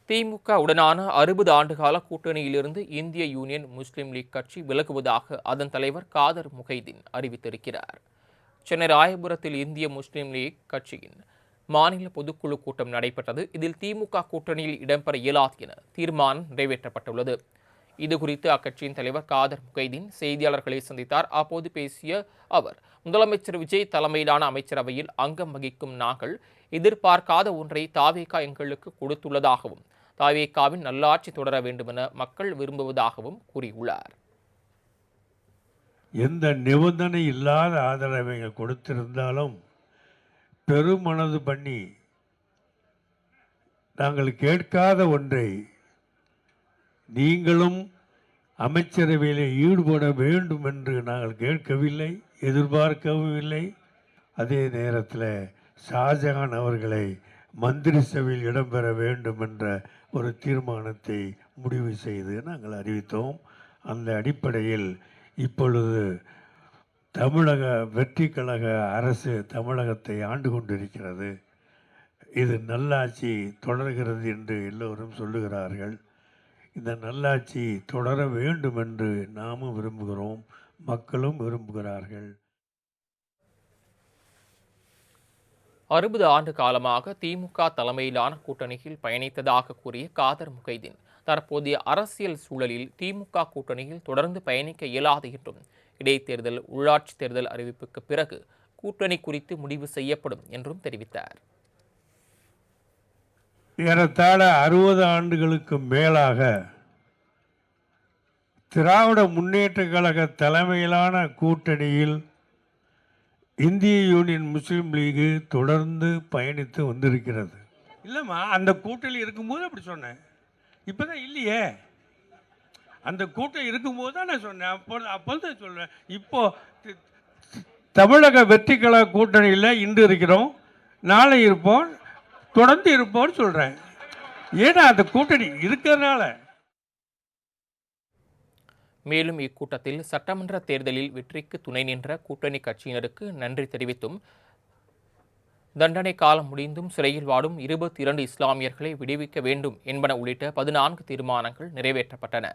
திமுக உடனான 60 ஆண்டுகால கூட்டணியிலிருந்து இந்திய யூனியன் முஸ்லீம் லீக் கட்சி விலகுவதாக அதன் தலைவர் காதர் முகைதீன் அறிவித்திருக்கிறார். சென்னை ராயபுரத்தில் இந்திய முஸ்லீம் லீக் கட்சியின் மாநில பொதுக்குழு கூட்டம் நடைபெற்றது. இதில் திமுக கூட்டணியில் இடம்பெற இயலாது என தீர்மானம் நிறைவேற்றப்பட்டுள்ளது. இதுகுறித்து அக்கட்சியின் தலைவர் காதர் முகைதீன் செய்தியாளர்களை சந்தித்தார். அப்போது பேசிய அவர், முதலமைச்சர் விஜய் தலைமையிலான அமைச்சரவையில் அங்கம் வகிக்கும் நாங்கள் எதிர்பார்க்காத ஒன்றை தாவேகா எங்களுக்கு கொடுத்துள்ளதாகவும், தாவேகாவின் நல்லாட்சி தொடர வேண்டுமென மக்கள் விரும்புவதாகவும் கூறியுள்ளார். எந்த நிபந்தனை இல்லாத ஆதரவை கொடுத்திருந்தாலும் பெருமனது பண்ணி நாங்கள் கேட்காத ஒன்றை நீங்களும் அமைச்சரவையில் ஈடுபட வேண்டும் என்று நாங்கள் கேட்கவில்லை, எதிர்பார்க்கவும் இல்லை. அதே நேரத்தில் ஷாஜகான் அவர்களை மந்திரி சபையில் இடம்பெற வேண்டும் என்ற ஒரு தீர்மானத்தை முடிவு செய்து நாங்கள் அறிவித்தோம். அந்த அடிப்படையில் இப்பொழுது தமிழக வெற்றி கழக அரசு தமிழகத்தை ஆண்டு கொண்டிருக்கிறது. இது நல்லாட்சி தொடர்கிறது என்று எல்லோரும் சொல்லுகிறார்கள். இந்த நல்லாட்சி தொடர வேண்டும் என்று நாமும் விரும்புகிறோம், மக்களும் விரும்புகிறார்கள். 60 ஆண்டு காலமாக திமுக தலைமையிலான கூட்டணியில் பயணித்ததாக கூறிய காதர் முகைதீன், தற்போதைய அரசியல் சூழலில் திமுக கூட்டணியில் தொடர்ந்து பயணிக்க இயலாது என்றும், இடைத்தேர்தல், உள்ளாட்சி தேர்தல் அறிவிப்புக்கு பிறகு கூட்டணி குறித்து முடிவு செய்யப்படும் என்றும் தெரிவித்தார். ஏறத்தாழ 60 ஆண்டுகளுக்கு மேலாக திராவிட முன்னேற்ற கழக தலைமையிலான கூட்டணியில் இந்திய யூனியன் முஸ்லீம் லீகு தொடர்ந்து பயணித்து வந்திருக்கிறது. இல்லைம்மா, அந்த கூட்டணி இருக்கும்போது அப்படி சொன்னேன், இப்போதான் இல்லையே. அந்த கூட்டணி இருக்கும்போது தான் நான் சொன்னேன், அப்போதான் சொல்றேன். இப்போ தமிழக வெற்றி கழக கூட்டணியில் இன்று இருக்கிறோம், நாளை இருப்போம், தொடர்ந்து இருப்போம்னு சொல்றேன். ஏன்னா அந்த கூட்டணி இருக்கிறதுனால. மேலும் இக்கூட்டத்தில் சட்டமன்ற தேர்தலில் வெற்றிக்கு துணை நின்ற கூட்டணி கட்சியினருக்கு நன்றி தெரிவித்தும், தண்டனை காலம் முடிந்தும் சிறையில் வாடும் 22 இஸ்லாமியர்களை விடுவிக்க வேண்டும் என்பன உள்ளிட்ட 14 தீர்மானங்கள் நிறைவேற்றப்பட்டன.